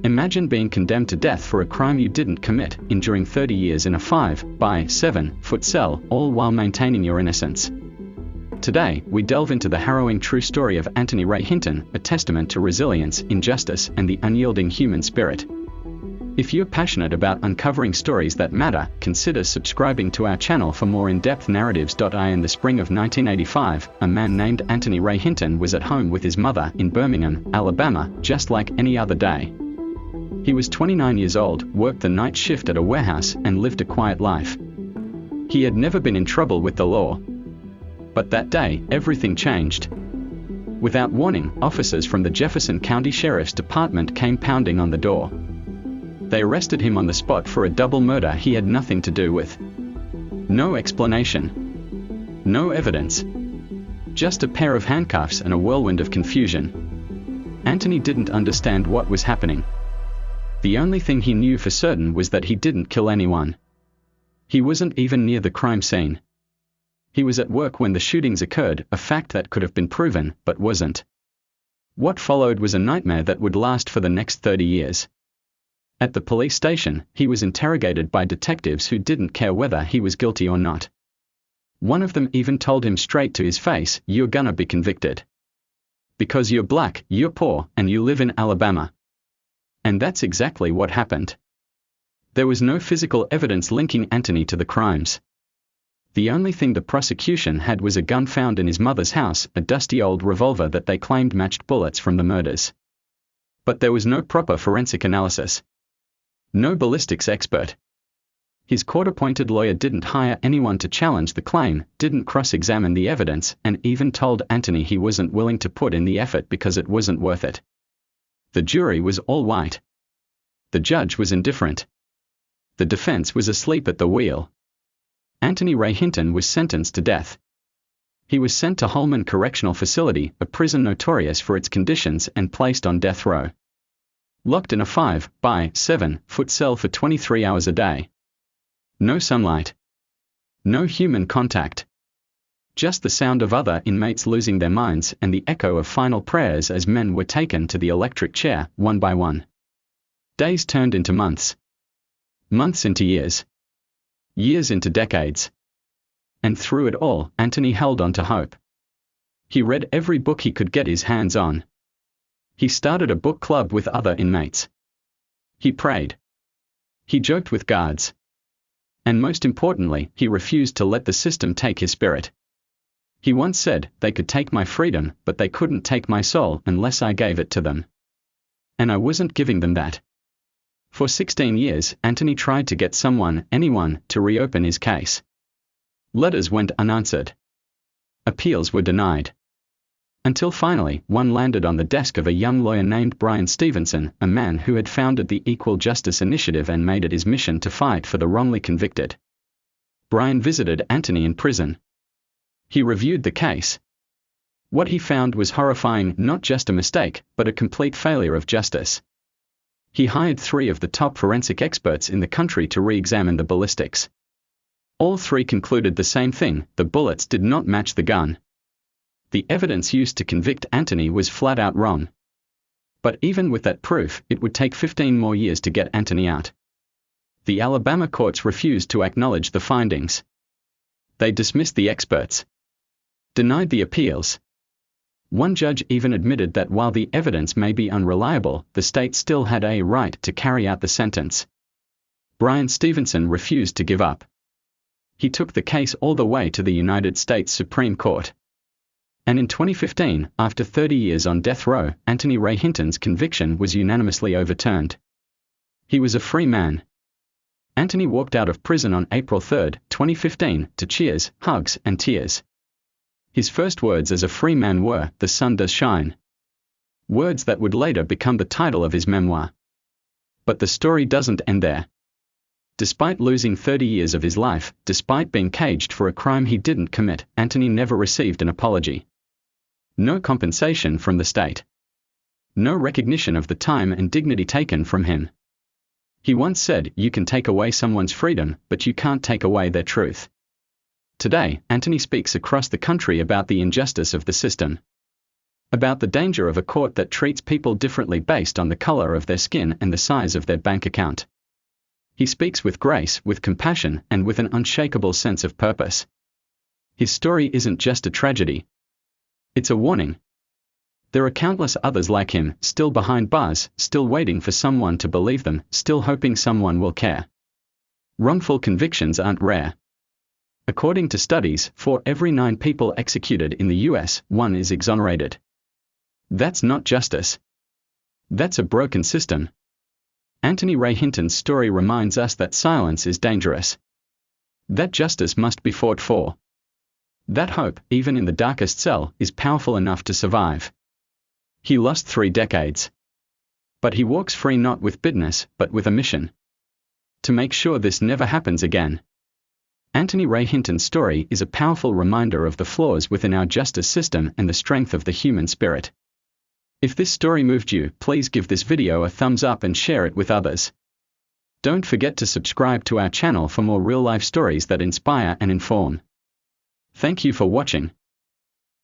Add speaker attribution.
Speaker 1: Imagine being condemned to death for a crime you didn't commit, enduring 30 years in a 5 by 7 foot cell, all while maintaining your innocence. Today, we delve into the harrowing true story of Anthony Ray Hinton, a testament to resilience, injustice, and the unyielding human spirit. If you're passionate about uncovering stories that matter, consider subscribing to our channel for more in-depth narratives. In the spring of 1985, a man named Anthony Ray Hinton was at home with his mother in Birmingham, Alabama, just like any other day. He was 29 years old, worked the night shift at a warehouse, and lived a quiet life. He had never been in trouble with the law. But that day, everything changed. Without warning, officers from the Jefferson County Sheriff's Department came pounding on the door. They arrested him on the spot for a double murder he had nothing to do with. No explanation. No evidence. Just a pair of handcuffs and a whirlwind of confusion. Anthony didn't understand what was happening. The only thing he knew for certain was that he didn't kill anyone. He wasn't even near the crime scene. He was at work when the shootings occurred, a fact that could have been proven, but wasn't. What followed was a nightmare that would last for the next 30 years. At the police station, he was interrogated by detectives who didn't care whether he was guilty or not. One of them even told him straight to his face, "You're gonna be convicted. Because you're black, you're poor, and you live in Alabama." And that's exactly what happened. There was no physical evidence linking Anthony to the crimes. The only thing the prosecution had was a gun found in his mother's house, a dusty old revolver that they claimed matched bullets from the murders. But there was no proper forensic analysis. No ballistics expert. His court-appointed lawyer didn't hire anyone to challenge the claim, didn't cross-examine the evidence, and even told Anthony he wasn't willing to put in the effort because it wasn't worth it. The jury was all white. The judge was indifferent. The defense was asleep at the wheel. Anthony Ray Hinton was sentenced to death. He was sent to Holman Correctional Facility, a prison notorious for its conditions, and placed on death row. Locked in a 5 by 7 foot cell for 23 hours a day. No sunlight. No human contact. Just the sound of other inmates losing their minds and the echo of final prayers as men were taken to the electric chair, one by one. Days turned into months. Months into years. Years into decades. And through it all, Anthony held on to hope. He read every book he could get his hands on. He started a book club with other inmates. He prayed. He joked with guards. And most importantly, he refused to let the system take his spirit. He once said, "They could take my freedom, but they couldn't take my soul unless I gave it to them." And I wasn't giving them that. For 16 years, Anthony tried to get someone, anyone, to reopen his case. Letters went unanswered. Appeals were denied. Until finally, one landed on the desk of a young lawyer named Brian Stevenson, a man who had founded the Equal Justice Initiative and made it his mission to fight for the wrongly convicted. Brian visited Anthony in prison. He reviewed the case. What he found was horrifying, not just a mistake, but a complete failure of justice. He hired 3 of the top forensic experts in the country to re-examine the ballistics. All 3 concluded the same thing: the bullets did not match the gun. The evidence used to convict Anthony was flat out wrong. But even with that proof, it would take 15 more years to get Anthony out. The Alabama courts refused to acknowledge the findings. They dismissed the experts. Denied the appeals. One judge even admitted that while the evidence may be unreliable, the state still had a right to carry out the sentence. Brian Stevenson refused to give up. He took the case all the way to the United States Supreme Court. And in 2015, after 30 years on death row, Anthony Ray Hinton's conviction was unanimously overturned. He was a free man. Anthony walked out of prison on April 3, 2015, to cheers, hugs, and tears. His first words as a free man were, "The sun does shine." Words that would later become the title of his memoir. But the story doesn't end there. Despite losing 30 years of his life, despite being caged for a crime he didn't commit, Anthony never received an apology. No compensation from the state. No recognition of the time and dignity taken from him. He once said, "You can take away someone's freedom, but you can't take away their truth." Today, Anthony speaks across the country about the injustice of the system. About the danger of a court that treats people differently based on the color of their skin and the size of their bank account. He speaks with grace, with compassion, and with an unshakable sense of purpose. His story isn't just a tragedy. It's a warning. There are countless others like him, still behind bars, still waiting for someone to believe them, still hoping someone will care. Wrongful convictions aren't rare. According to studies, for every 9 people executed in the US, 1 is exonerated. That's not justice. That's a broken system. Anthony Ray Hinton's story reminds us that silence is dangerous. That justice must be fought for. That hope, even in the darkest cell, is powerful enough to survive. He lost 3 decades. But he walks free not with bitterness, but with a mission. To make sure this never happens again. Anthony Ray Hinton's story is a powerful reminder of the flaws within our justice system and the strength of the human spirit. If this story moved you, please give this video a thumbs up and share it with others. Don't forget to subscribe to our channel for more real-life stories that inspire and inform. Thank you for watching.